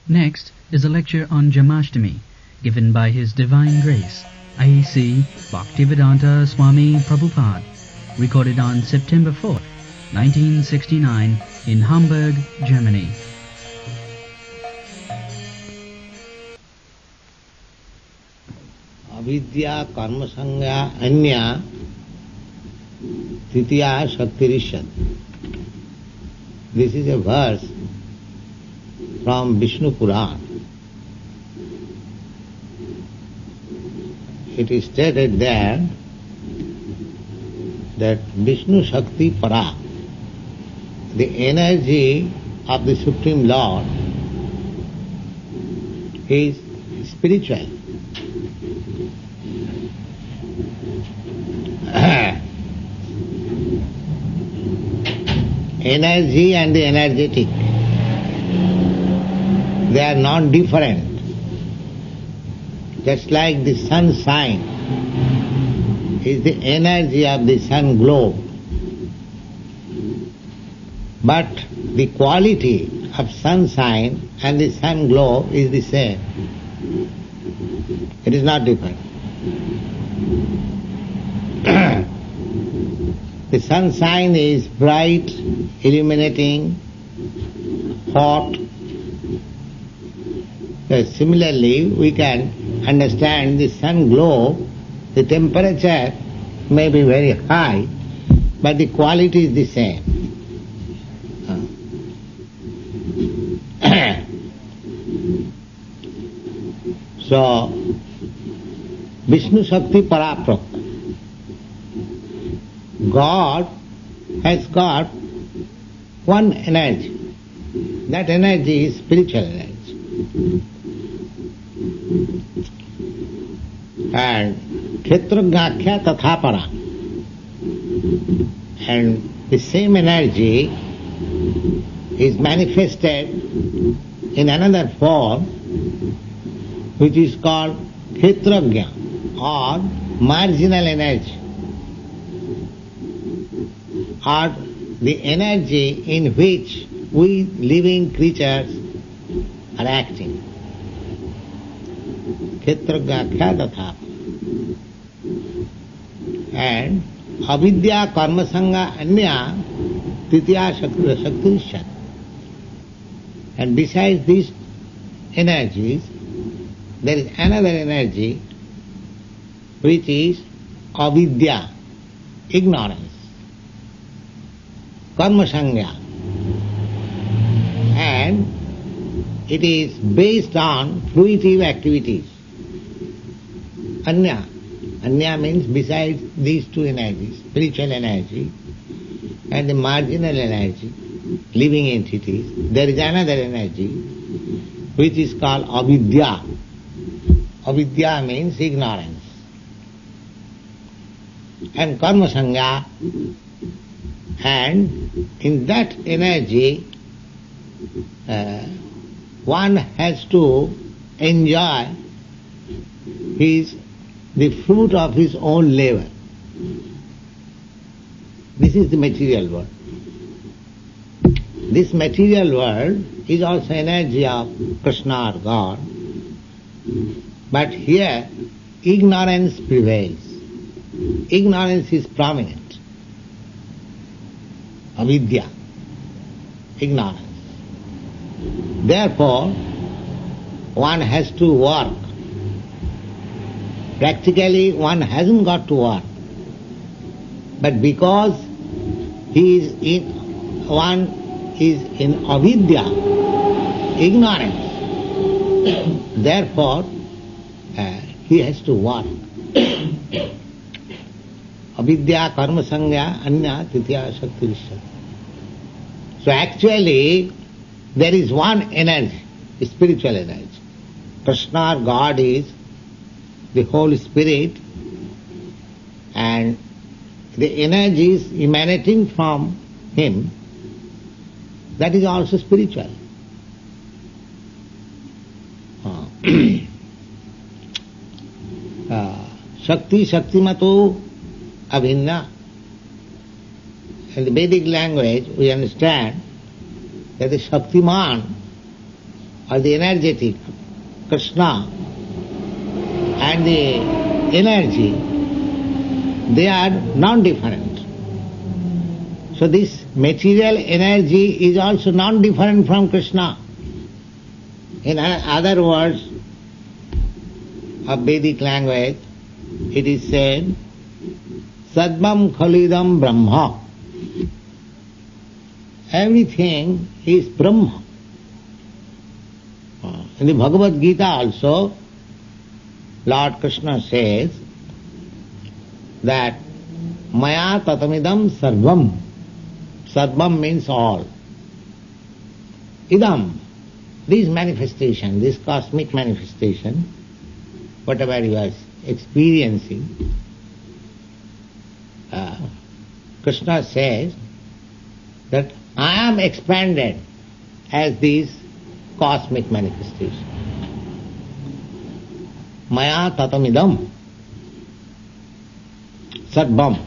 Next is a lecture on Jamashtami, given by His Divine Grace, IEC Bhaktivedanta Swami Prabhupada, recorded on September 4th, 1969 in Hamburg, Germany. अविद्या कर्म संज्ञा अन्या तृतीया शक्तिरिषद. This is a verse from Vishnu Puran. It is stated there that Vishnu Shakti Para, the energy of the Supreme Lord, is spiritual. Energy and the energetic, they are not different. Just like the sunshine is the energy of the sun globe, but the quality of sunshine and the sun globe is the same. It is not different. The sunshine is bright, illuminating, hot. Similarly, we can understand the sun globe. The temperature may be very high, but the quality is the same. So, Vishnu Shakti Paraprak. God has got one energy. That energy is spiritual energy. And Kshetrajñākhya tatha para. And the same energy is manifested in another form which is called Kshetrajña or marginal energy, or the energy in which we living creatures are acting. Kshetrajñākhya tatha. And avidya karma sangha anya titiya shakti. And besides these energies, there is another energy which is avidya, ignorance, karma sangha, and it is based on fruitive activities. Anya means besides these two energies, spiritual energy and the marginal energy, living entities, there is another energy which is called avidya. Avidya means ignorance. And karma sangha, and in that energy one has to enjoy the fruit of his own labor. This is the material world. This material world is also energy of Krishna or God, but here ignorance prevails. Ignorance is prominent. Avidya, ignorance. Therefore, one has to work. Practically, one hasn't got to work. But because one is in avidya, ignorance, therefore he has to work. Avidya karma sangha anya titiya shakti. So actually, there is one energy, spiritual energy. Krishna, God, is the Holy Spirit, and the energies emanating from Him, that is also spiritual. Shakti, Shaktimato, Abhinna. In the Vedic language, we understand that the Shaktiman or the energetic, Krishna, and the energy, they are non-different. So this material energy is also non-different from Krishna. In other words of Vedic language, it is said, Sadvam Khalidam Brahma. Everything is Brahma. In the Bhagavad Gita also, Lord Krishna says that Maya tatamidam sarvam. Sarvam means all. Idam, this manifestation, this cosmic manifestation, whatever you are experiencing, Krishna says that I am expanded as this cosmic manifestation. Maya tatamidam sarvam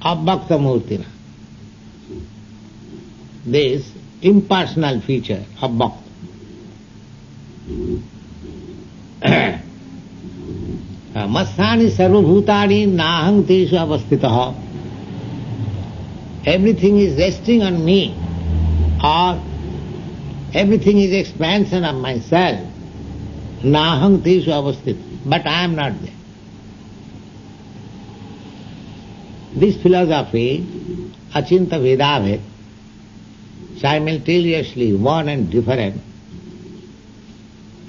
abhakta murtina. This impersonal feature of bhakta. Masani sarvabhutani nahang teshu avastitaha. Everything is resting on me, or everything is expansion of myself. Nahang teshu avastita. But I am not there. This philosophy, Achinta Vedabhed, simultaneously one and different,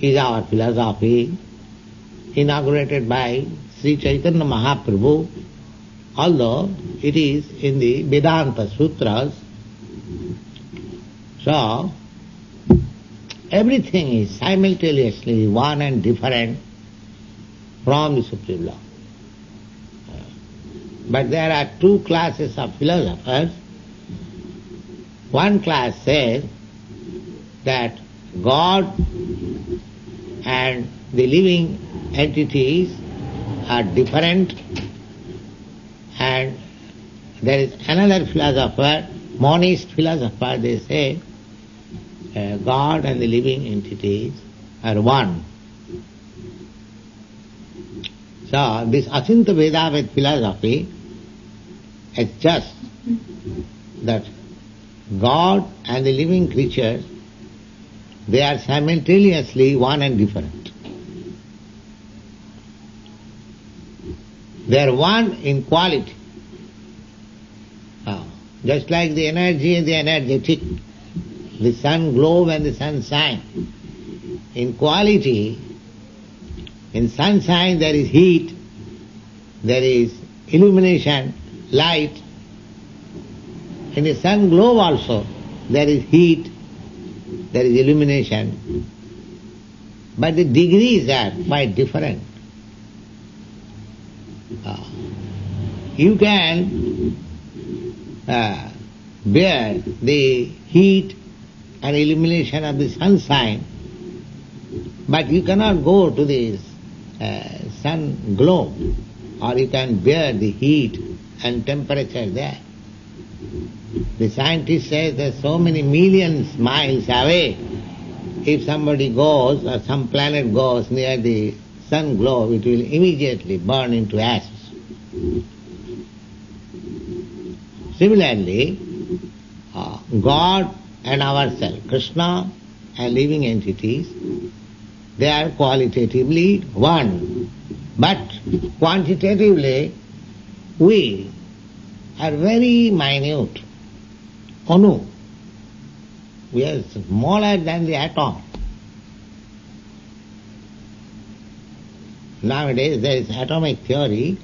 is our philosophy, inaugurated by Sri Chaitanya Mahaprabhu, although it is in the Vedanta Sutras. So, everything is simultaneously one and different from the Supreme Law. But there are two classes of philosophers. One class says that God and the living entities are different, and there is another philosopher, monist philosopher, they say God and the living entities are one. So this Achinta Vedabhed philosophy is just that God and the living creatures, they are simultaneously one and different. They are one in quality. Just like the energy and the energetic, the sun globe and the sunshine. In quality, in sunshine there is heat, there is illumination, light. In the sun globe also there is heat, there is illumination. But the degrees are quite different. You can bear the heat and illumination of the sunshine, but you cannot go to this sun globe, or you can bear the heat and temperature there. The scientist says that so many millions miles away, if somebody goes or some planet goes near the sun globe, it will immediately burn into ashes. Similarly, God and ourselves, Krishna and living entities, they are qualitatively one. But quantitatively, we are very minute. Anu. We are smaller than the atom. Nowadays there is atomic theory.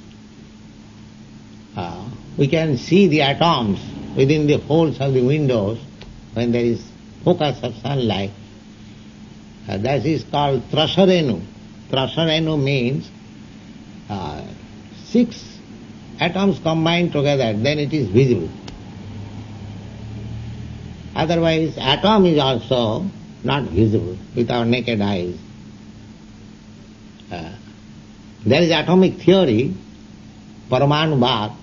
We can see the atoms within the holes of the windows when there is focus of sunlight. That is called Trasarenu. Trasarenu means 6 atoms combined together, then it is visible. Otherwise, atom is also not visible with our naked eyes. There is atomic theory, Paramanubhav,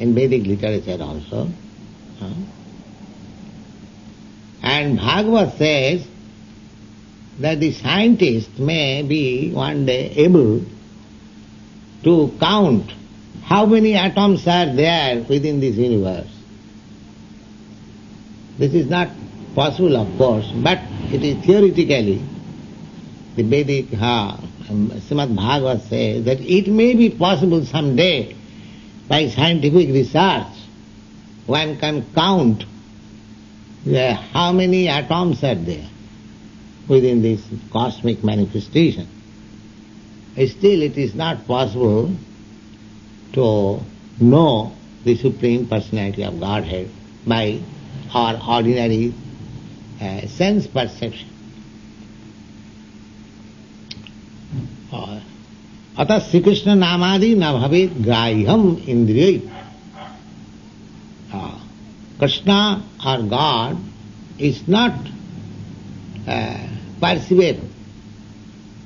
in Vedic literature also. And Bhagavad says that the scientist may be one day able to count how many atoms are there within this universe. This is not possible, of course, but it is theoretically. The Vedic Srimad Bhagavad says that it may be possible someday by scientific research one can count how many atoms are there within this cosmic manifestation. Still it is not possible to know the Supreme Personality of Godhead by our ordinary sense perception. अतः श्री कृष्ण नामादि न भवेत ग्राह्यम इंद्रिय. Krishna or God is not perceivable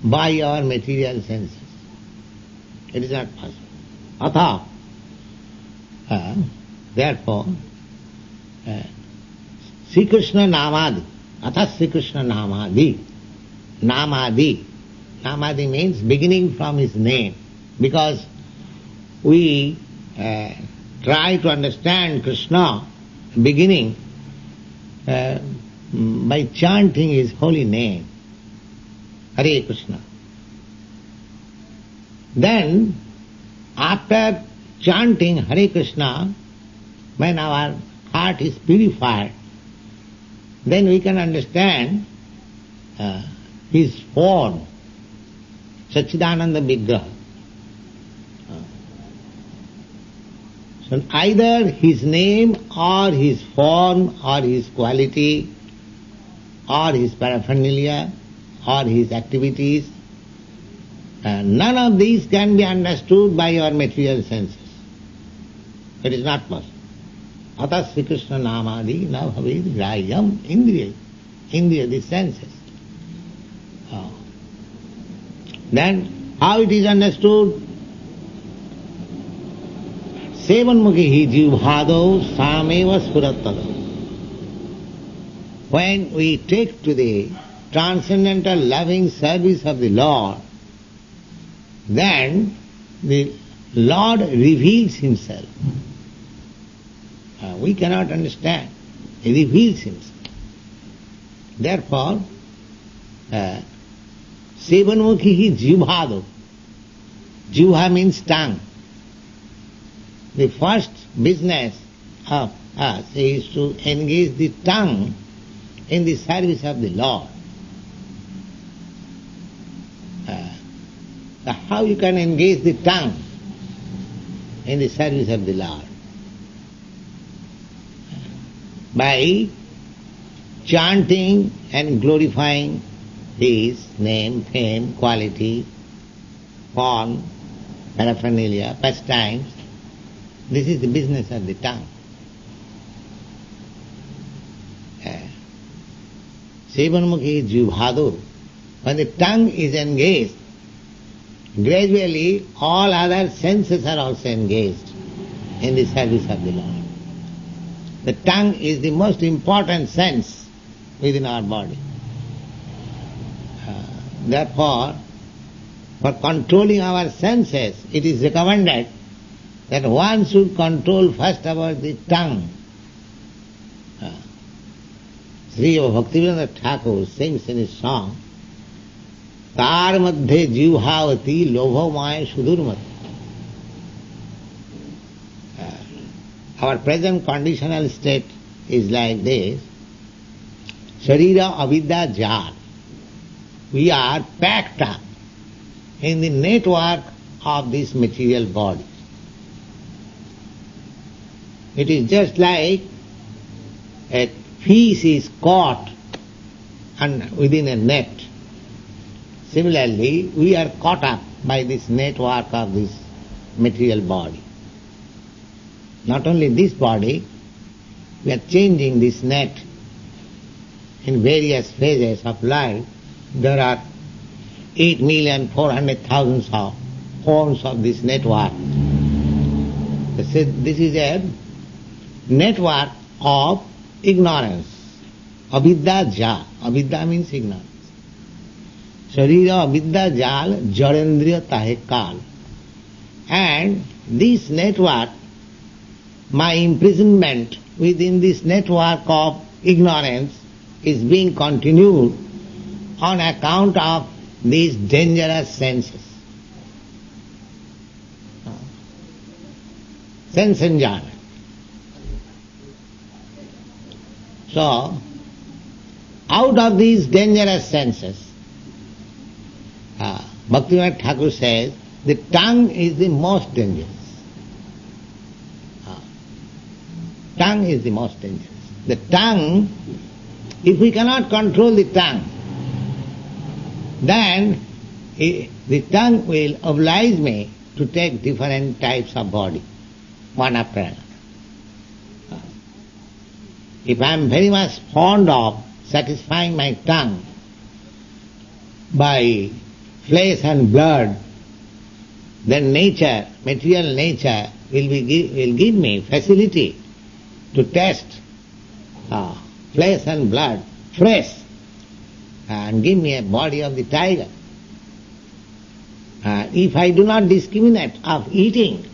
by our material senses. It is not possible. Atha, therefore, Sri Krishna Namadi, Atha Sri Krishna Namadi, Namadi. Namadi means beginning from his name, because we try to understand Krishna beginning by chanting his holy name, Hare Krishna. Then, after chanting Hare Krishna, when our heart is purified, then we can understand his form, Satchidananda Vigraha. So either his name or his form or his quality or his paraphernalia or his activities, none of these can be understood by your material senses. It is not possible. Atha Sri Krishna Namadi na bhavet grahyam indriya. Indriya, the senses. Then how it is understood? Sevanmukhi jivhado sameva spurattada. When we take to the transcendental loving service of the Lord, then the Lord reveals himself. We cannot understand. He reveals himself. Therefore, Sevanmukhi jivhado. Jivha means tongue. The first business of us is to engage the tongue in the service of the Lord. How you can engage the tongue in the service of the Lord? By chanting and glorifying His name, fame, quality, form, paraphernalia, pastimes. This is the business of the tongue. Sevanmukhi jivhado. When the tongue is engaged, gradually all other senses are also engaged in the service of the Lord. The tongue is the most important sense within our body. Therefore, for controlling our senses, it is recommended that one should control first about the tongue. Sri Bhaktivedanta Thakur sings in his song, Tar madhe jivhavati lobha maya sudurmati. Our present conditional state is like this. Sharira avidya jar. We are packed up in the network of this material body. It is just like a fish is caught within a net. Similarly, we are caught up by this network of this material body. Not only this body, we are changing this net in various phases of life. There are 8,400,000 of forms of this network. This is a network of ignorance. Avidya jal. Avidya means ignorance. Sharira avidya jal jarendriya tahe kal. And this network, my imprisonment within this network of ignorance is being continued on account of these dangerous senses. Sense enjoyment. So, out of these dangerous senses, Bhaktivinoda Thakur says, the tongue is the most dangerous. Tongue is the most dangerous. The tongue, if we cannot control the tongue, then the tongue will oblige me to take different types of body, one after another. If I am very much fond of satisfying my tongue by flesh and blood, then nature, material nature, will give me facility to taste flesh and blood fresh and give me a body of the tiger. If I do not discriminate of eating,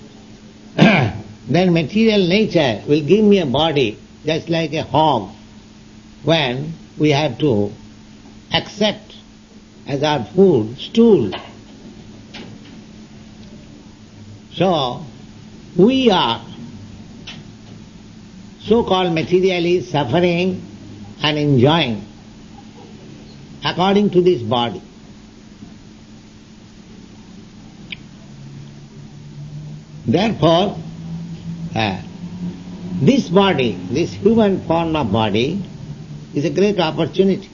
then material nature will give me a body just like a hog when we have to accept as our food stool. So, we are so-called materially suffering and enjoying according to this body. Therefore, this body, this human form of body, is a great opportunity,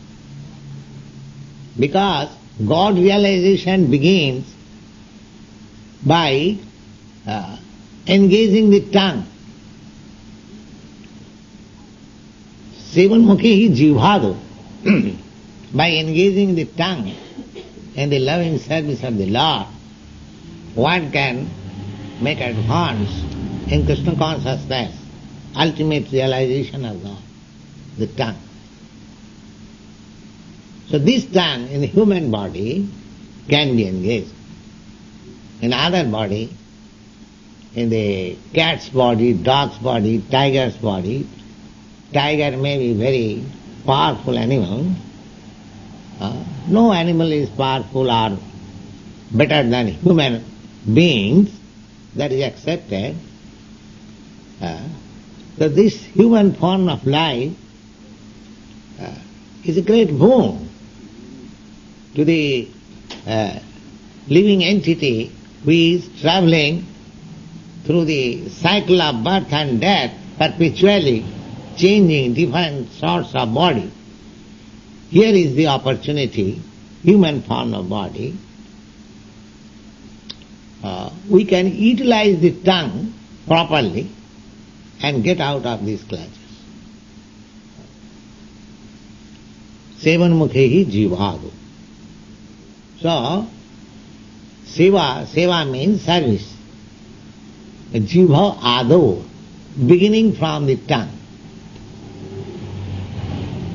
because God realization begins by engaging the tongue. Sevanmukhi jivhado. By engaging the tongue in the loving service of the Lord, one can make advance in Krishna consciousness, ultimate realization of God, the tongue. So this tongue in the human body can be engaged. In other body, in the cat's body, dog's body, tiger's body, tiger may be very powerful animal. No animal is powerful or better than human beings, that is accepted. So this human form of life is a great boon to the living entity who is travelling through the cycle of birth and death, perpetually changing different sorts of body. Here is the opportunity, human form of body. We can utilize the tongue properly and get out of these clutches. Sevanmukhehi jivhado. So, seva means service. Jivha ado, beginning from the tongue.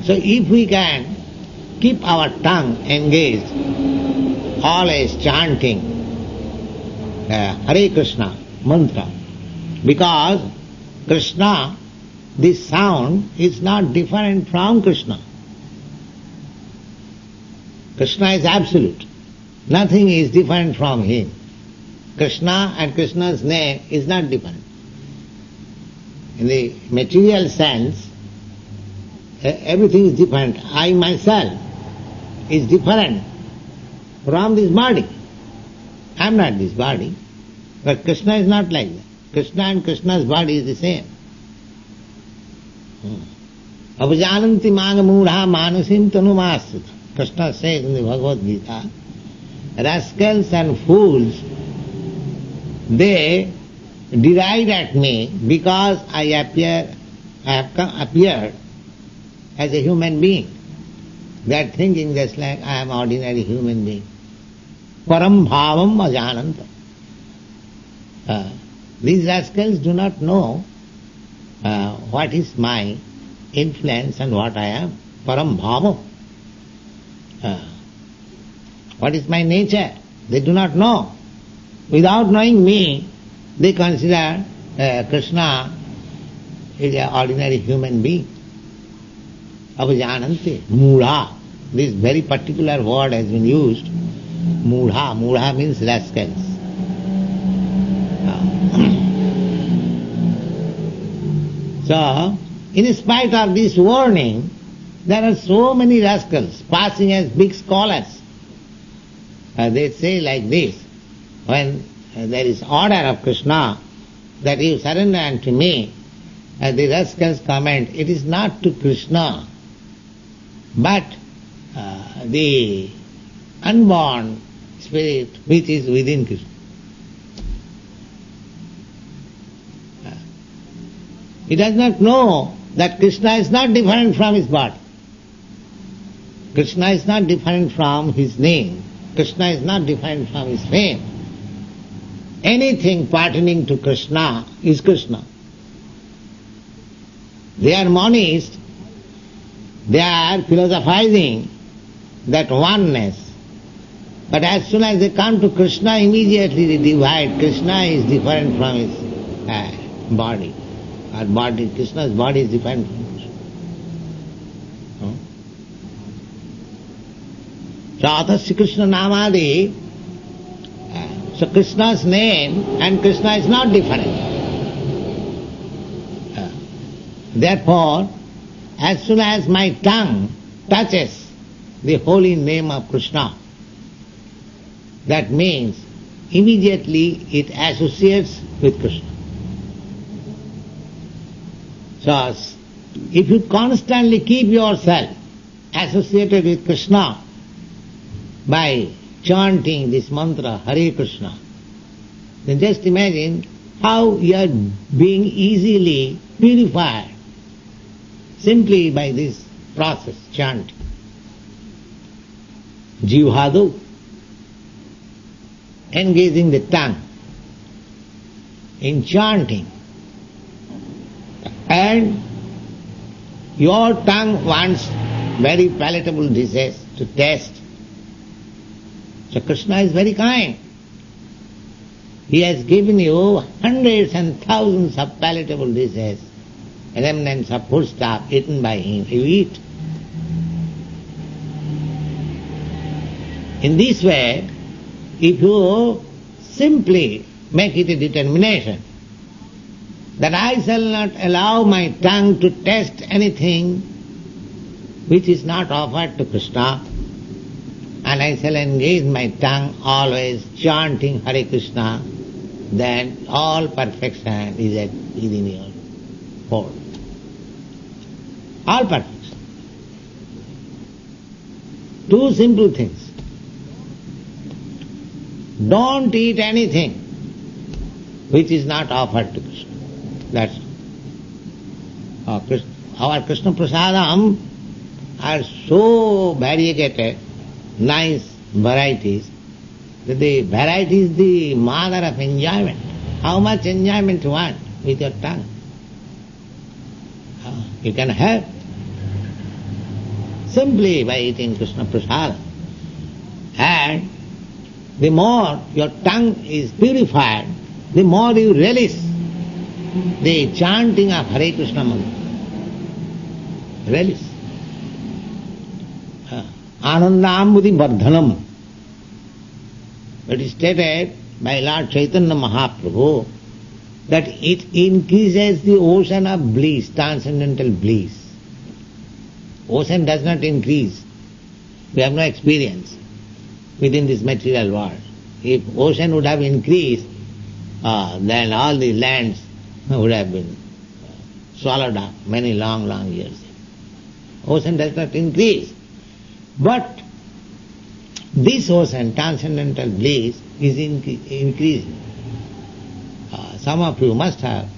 So if we can keep our tongue engaged, always chanting Hare Krishna mantra, because Krishna, this sound is not different from Krishna. Krishna is absolute. Nothing is different from him. Krishna and Krishna's name is not different. In the material sense, everything is different. I myself is different from this body. I am not this body. But Krishna is not like that. Krishna and Krishna's body is the same. Avajananti magamudha manusim tanumasita. Krishna says in the Bhagavad Gita, rascals and fools, they deride at me because I have appeared as a human being. They are thinking just like I am ordinary human being. Param bhavam ajananta. These rascals do not know what is my influence and what I am. param bhava. What is my nature? They do not know. Without knowing me, they consider Krishna is an ordinary human being. Avajanante, mudha. This very particular word has been used. Mudha. Mudha means rascals. So, in spite of this warning, there are so many rascals passing as big scholars. They say like this, when there is order of Krishna that you surrender unto me, the rascals comment, it is not to Krishna, but the unborn spirit which is within Krishna. He does not know that Krishna is not different from his body. Krishna is not different from his name. Krishna is not different from his fame. Anything pertaining to Krishna is Krishna. They are monists. They are philosophizing that oneness. But as soon as they come to Krishna, immediately they divide. Krishna is different from his body. Our body, Krishna's body is different from Krishna. So, Atasya Krishna Namadi, so Krishna's name and Krishna is not different. Therefore, as soon as my tongue touches the holy name of Krishna, that means immediately it associates with Krishna. So, if you constantly keep yourself associated with Krishna by chanting this mantra, Hare Krishna, then just imagine how you are being easily purified simply by this process, chanting. Jivhadu, engaging the tongue in chanting. And your tongue wants very palatable dishes to taste. So Krishna is very kind. He has given you hundreds and thousands of palatable dishes, remnants of food stuff eaten by him. You eat. In this way, if you simply make it a determination that I shall not allow my tongue to taste anything which is not offered to Krishna, and I shall engage my tongue always chanting Hare Krishna, then all perfection is within your fold. All perfection. Two simple things. Don't eat anything which is not offered to Krishna. That's our Krishna Prasadam are so variegated, nice varieties, that the variety is the mother of enjoyment. How much enjoyment you want with your tongue? You can have simply by eating Krishna Prasadam. And the more your tongue is purified, the more you relish the chanting of Hare Krishna mantra. Relish. Anandambudhi Vardhanam. It is stated by Lord Chaitanya Mahaprabhu that it increases the ocean of bliss, transcendental bliss. Ocean does not increase. We have no experience within this material world. If ocean would have increased, then all the lands would have been swallowed up many long, long years. Ocean does not increase. But this ocean, transcendental bliss, is increasing. Some of you must have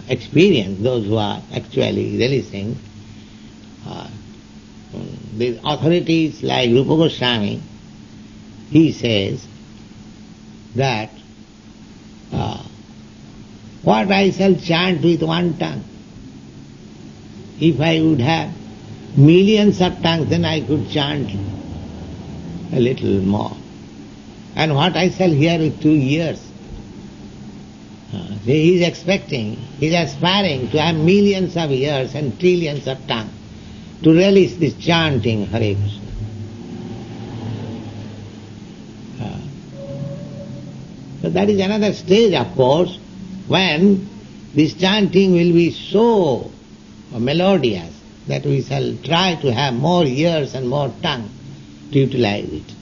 experienced, those who are actually relishing. The authorities like Rupa Goswami, he says that what I shall chant with one tongue, if I would have millions of tongues, then I could chant a little more. And what I shall hear with 2 ears? He is expecting, he is aspiring to have millions of ears and trillions of tongues to relish this chanting Hare Krishna. So that is another stage, of course, when this chanting will be so melodious that we shall try to have more ears and more tongue to utilize it.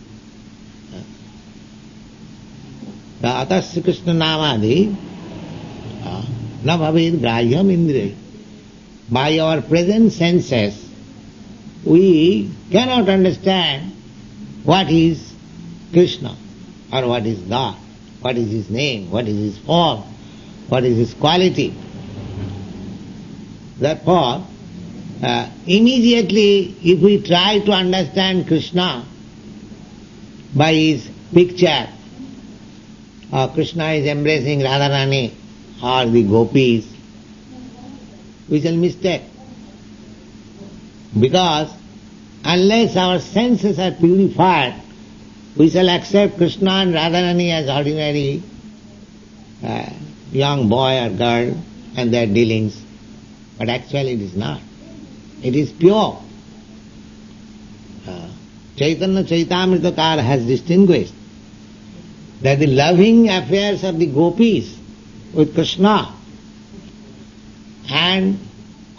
The Atasya Krishna Namadi na bhavid grahyam indriya. By our present senses, we cannot understand what is Krishna or what is God, what is His name, what is His form, what is His quality. Therefore, immediately if we try to understand Krishna by His picture, Krishna is embracing Radharani or the gopis, we shall mistake. Because unless our senses are purified, we shall accept Krishna and Radharani as ordinary young boy or girl and their dealings. But actually it is not. It is pure. Chaitanya Chaitamritakara has distinguished that the loving affairs of the gopis with Krishna and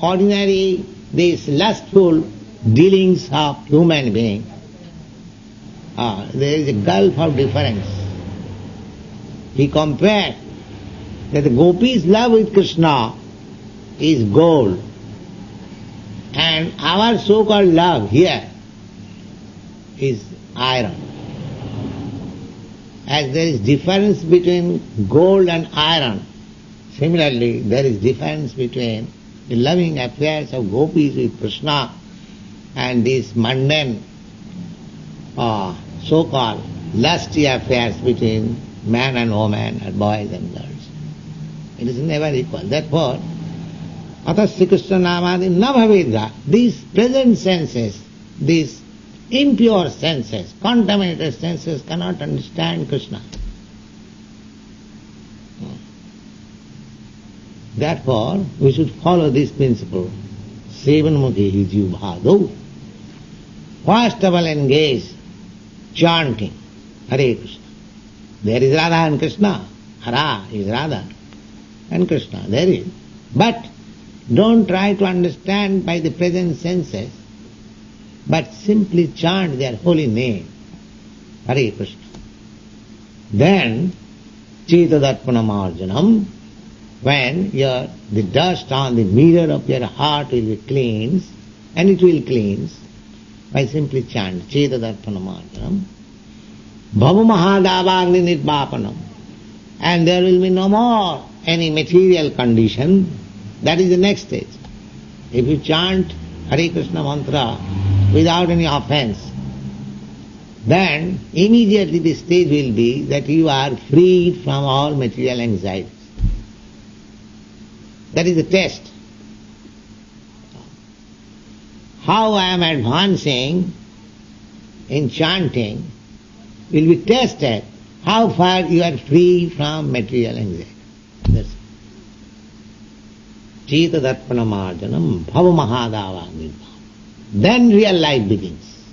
ordinary these lustful dealings of human being, there is a gulf of difference. He compared that the gopis' love with Krishna is gold, and our so-called love here is iron. As there is difference between gold and iron, similarly there is difference between the loving affairs of gopis with Krishna and these mundane so-called lusty affairs between man and woman or boys and girls. It is never equal. Therefore, Atasya Krishna Namadi na bhavedga. These present senses, these impure senses, contaminated senses cannot understand Krishna. Therefore, we should follow this principle. Sevanmukhi jivbhado. First of all engage chanting Hare Krishna. There is Radha and Krishna. Hara is Radha and Krishna. There is. But don't try to understand by the present senses, but simply chant their holy name, Hare Krishna. Then, Chetadarpanamarjanam, when the dust on the mirror of your heart will be cleansed, and it will cleanse by simply chant Chetadarpanamarjanam, Bhavamahadavagni nidvapanam, and there will be no more any material condition. That is the next stage. If you chant Hare Krishna mantra without any offense, then immediately the stage will be that you are freed from all material anxieties. That is the test. How I am advancing in chanting will be tested how far you are free from material anxiety. That's it. Chetadarpanamarjanam bhavamahadavagni. Then real life begins.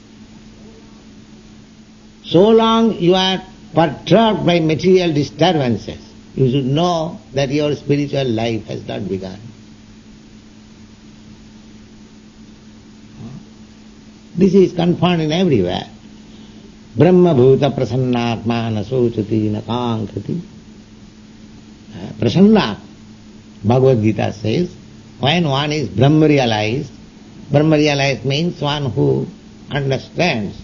So long you are perturbed by material disturbances, you should know that your spiritual life has not begun. This is confirmed in everywhere. Brahma bhuta prasannatma na sochati na kankati. Prasanna, Bhagavad Gita says, when one is Brahma realized means one who understands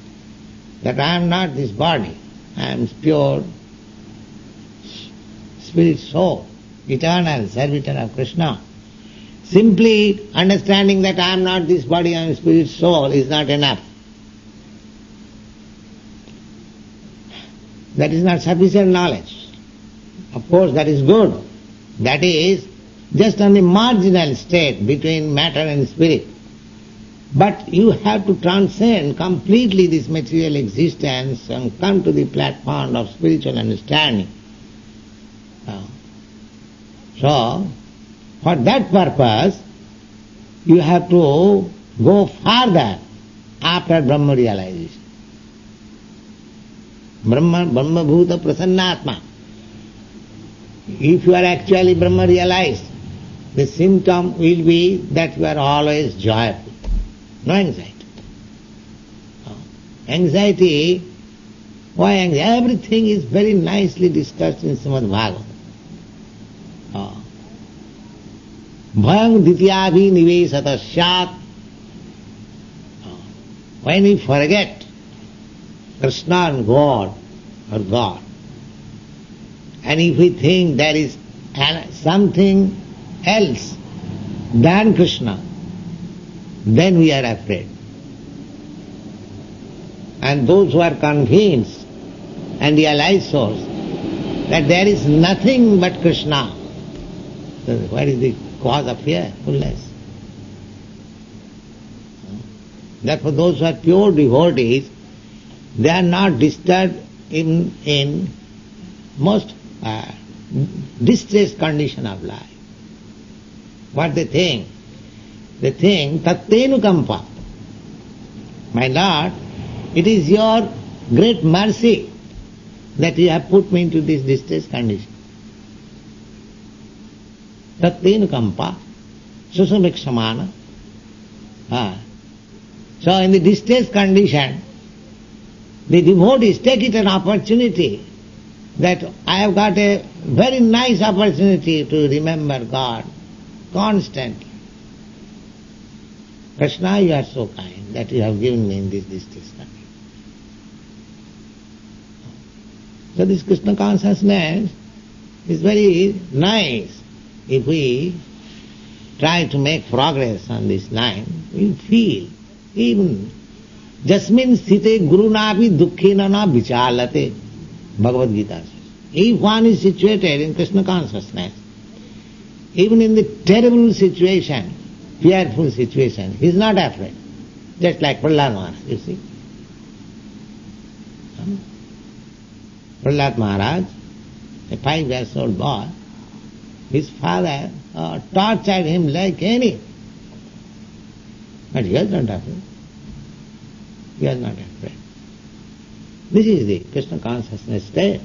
that I am not this body, I am pure spirit soul, eternal servitor of Krishna. Simply understanding that I am not this body, I am spirit soul is not enough. That is not sufficient knowledge. Of course that is good. That is just on the marginal state between matter and spirit. But you have to transcend completely this material existence and come to the platform of spiritual understanding. So, for that purpose, you have to go further after Brahma realization. Brahma Bhuta Prasannatma. If you are actually Brahma realized, the symptom will be that you are always joyful, no anxiety. Anxiety, why anxiety? Everything is very nicely discussed in Srimad Bhagavatam. Bhayam dityavi nivesata syat. When we forget Krishna and God, or God, and if we think there is something else than Krishna, then we are afraid. And those who are convinced and realize souls that there is nothing but Krishna, what is the cause of fear? Fullness. Therefore those who are pure devotees, they are not disturbed in most distressed condition of life. What they think? They think, Tattenukampa. My Lord, it is your great mercy that you have put me into this distressed condition. Tattenukampa, susamiksamana. So in the distressed condition, the devotees take it an opportunity that I have got a very nice opportunity to remember God constantly. Krishna, you are so kind that you have given me in this distressed condition. So this Krishna consciousness is very nice. If we try to make progress on this line, we feel even Jasmin sthite gurunapi dukkhena na vichalate, Bhagavad Gita says. If one is situated in Krishna consciousness, even in the terrible situation, fearful situation, he is not afraid. Just like Prahlad Maharaj, you see. Prahlad Maharaj, a 5-year-old boy, his father tortured him like any. But he was not afraid. He was not afraid. This is the Krishna consciousness state.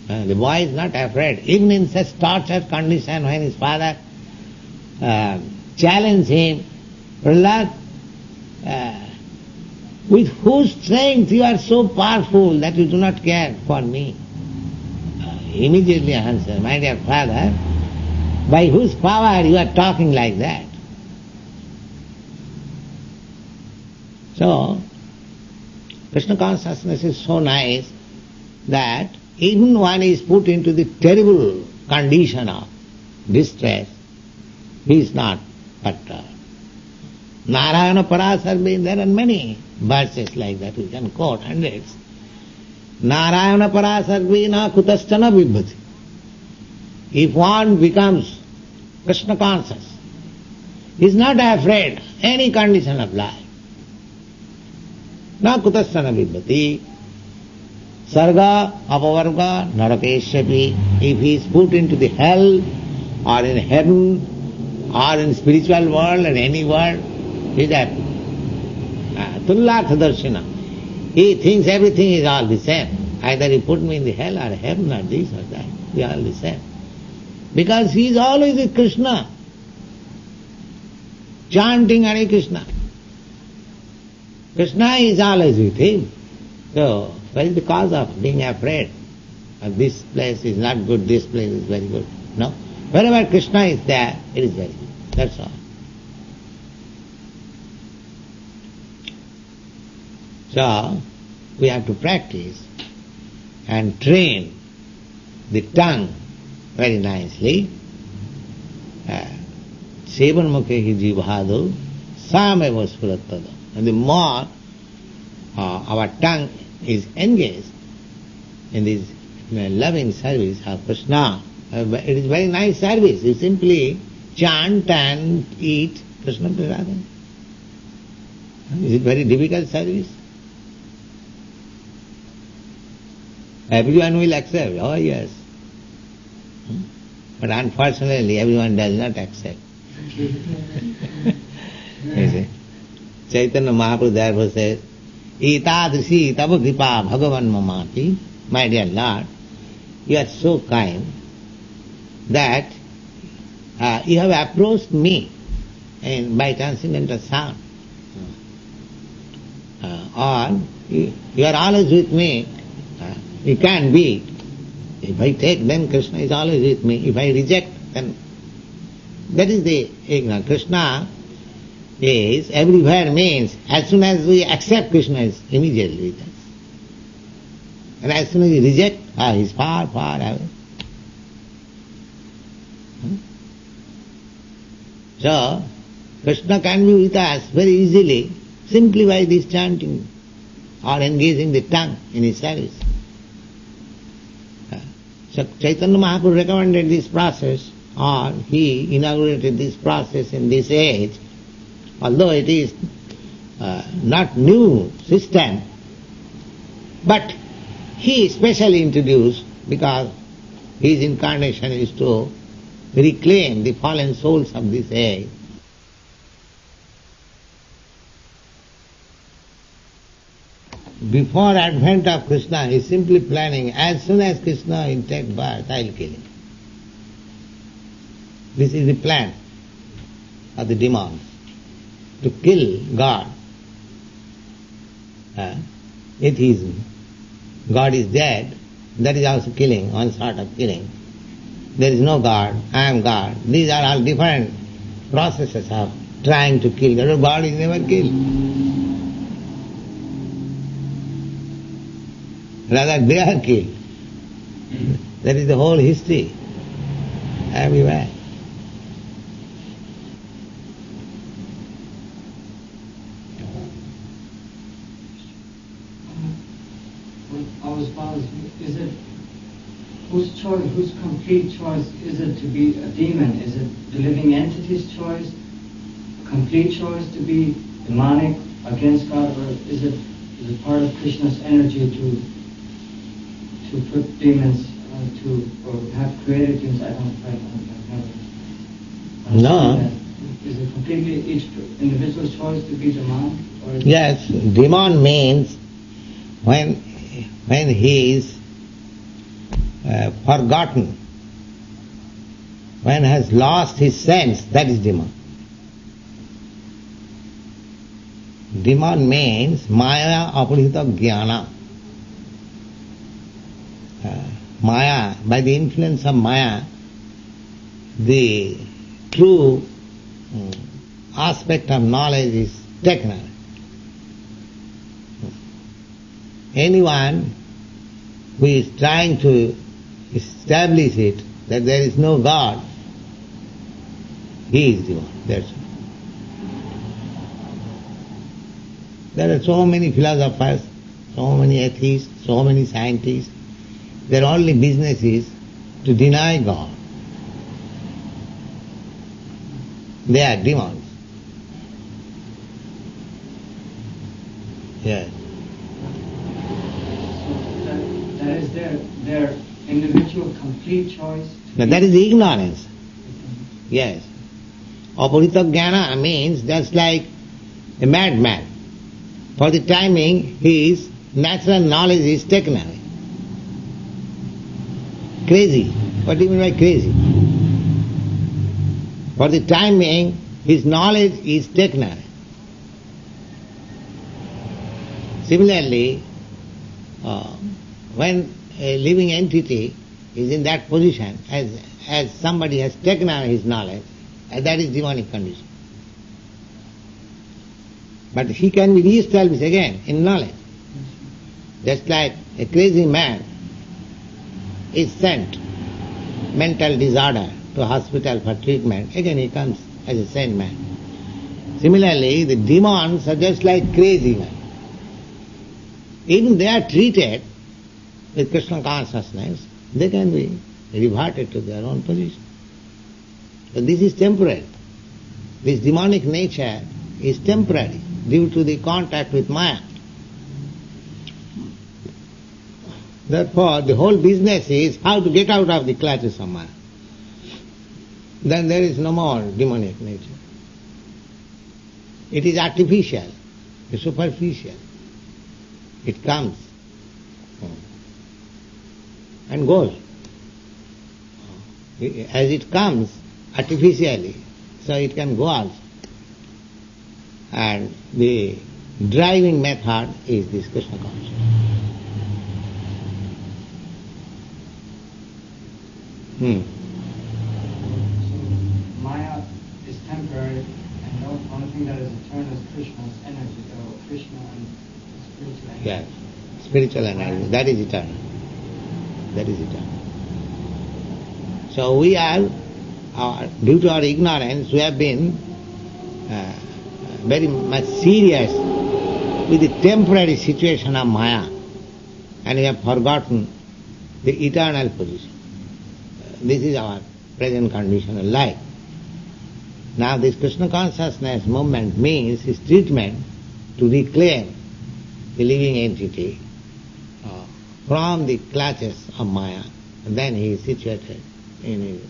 The boy is not afraid. Even in such tortured condition, when his father challenged him, Prahlad, with whose strength you are so powerful that you do not care for me? He immediately answered, my dear father, by whose power you are talking like that? So, Krishna consciousness is so nice that even one is put into the terrible condition of distress, he is not perturbed. Narayana Parasarve, there are many verses like that, we can quote hundreds. Narayana Parasarve na kutastana vibhati. If one becomes Krishna conscious, he is not afraid of any condition of life. Na kutastana vibhati. Sarga, apavarga, narakeshapi. If he is put into the hell, or in heaven, or in spiritual world, and any world, he is happy. Tullatha darshana. He thinks everything is all the same. Either he put me in the hell or heaven or this or that. We are all the same. Because he is always with Krishna, chanting Hare Krishna. Krishna is always with him. So, what is the cause of being afraid? This place is not good, this place is very good. No. Wherever Krishna is there, it is very good. That's all. So, we have to practice and train the tongue very nicely. Sevan mukhe hi jivhado sameva spurattada. And the more our tongue is engaged in this loving service of Krishna, it is very nice service. You simply chant and eat Krishna Prasada. Is it very difficult service? Everyone will accept, oh yes. But unfortunately everyone does not accept. You see? Chaitanya Mahaprabhu therefore says, Itadrishi tava kripa bhagavan mamati, my dear Lord, you are so kind that you have approached me by transcendental sound. Or you are always with me. You can't be. If I take, then Krishna is always with me. If I reject, then that is the ignorance. Krishna is everywhere means as soon as we accept, Krishna is immediately with us. And as soon as we reject, he is far, far away. So, Krishna can be with us very easily simply by this chanting or engaging the tongue in his service. So Chaitanya Mahaprabhu recommended this process, or he inaugurated this process in this age, although it is not new system, but he specially introduced because his incarnation is to reclaim the fallen souls of this age. Before advent of Krishna, he is simply planning, as soon as Krishna will take birth, I will kill him. This is the plan of the demons, to kill God. Atheism. God is dead, that is also killing, one sort of killing. There is no God, I am God. These are all different processes of trying to kill. God is never killed. Rather they are killed. That is the whole history. Everywhere. Is it whose choice, whose complete choice is it to be a demon? Is it the living entity's choice, complete choice to be demonic against God, or is it part of Krishna's energy to put demons or have created demons? I don't know. No. Is it completely each individual's choice to be demon? Yes, demon means when he is forgotten, when has lost his sense, that is demon. Demon means maya aparihita jnana. Maya, by the influence of Maya, the true aspect of knowledge is taken away. Anyone who is trying to establish it, that there is no God, he is demon. That's all. There are so many philosophers, so many atheists, so many scientists. Their only business is to deny God. They are demons. Yes. So that is their individual complete choice. Now that is ignorance. Yes. Aparita jnana means just like a madman. For the timing, his natural knowledge is taken away. Crazy. What do you mean by crazy? For the time being, his knowledge is taken away. Similarly, when a living entity is in that position, as somebody has taken away his knowledge, that is demonic condition. But he can be re-established again in knowledge. Just like a crazy man is sent, mental disorder, to hospital for treatment, again he comes as a sane man. Similarly, the demons are just like crazy men. Even they are treated with Krishna consciousness, they can be reverted to their own position. But this is temporary. This demonic nature is temporary. due to the contact with Maya. Therefore, the whole business is how to get out of the clutches of Maya. Then there is no more demonic nature. It is artificial, it's superficial. It comes and goes. As it comes artificially, so it can go also. And the driving method is this Krishna consciousness. Maya is temporary, and the only thing that is eternal is Krishna's energy, or Krishna and spiritual energy. Yes, spiritual energy, that is eternal. That is eternal. So we are, due to our ignorance, we have been very much serious with the temporary situation of Maya, and we have forgotten the eternal position. This is our present condition of life. Now this Krishna consciousness movement means his treatment to reclaim the living entity from the clutches of Maya, and then he is situated in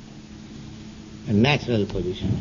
a natural position.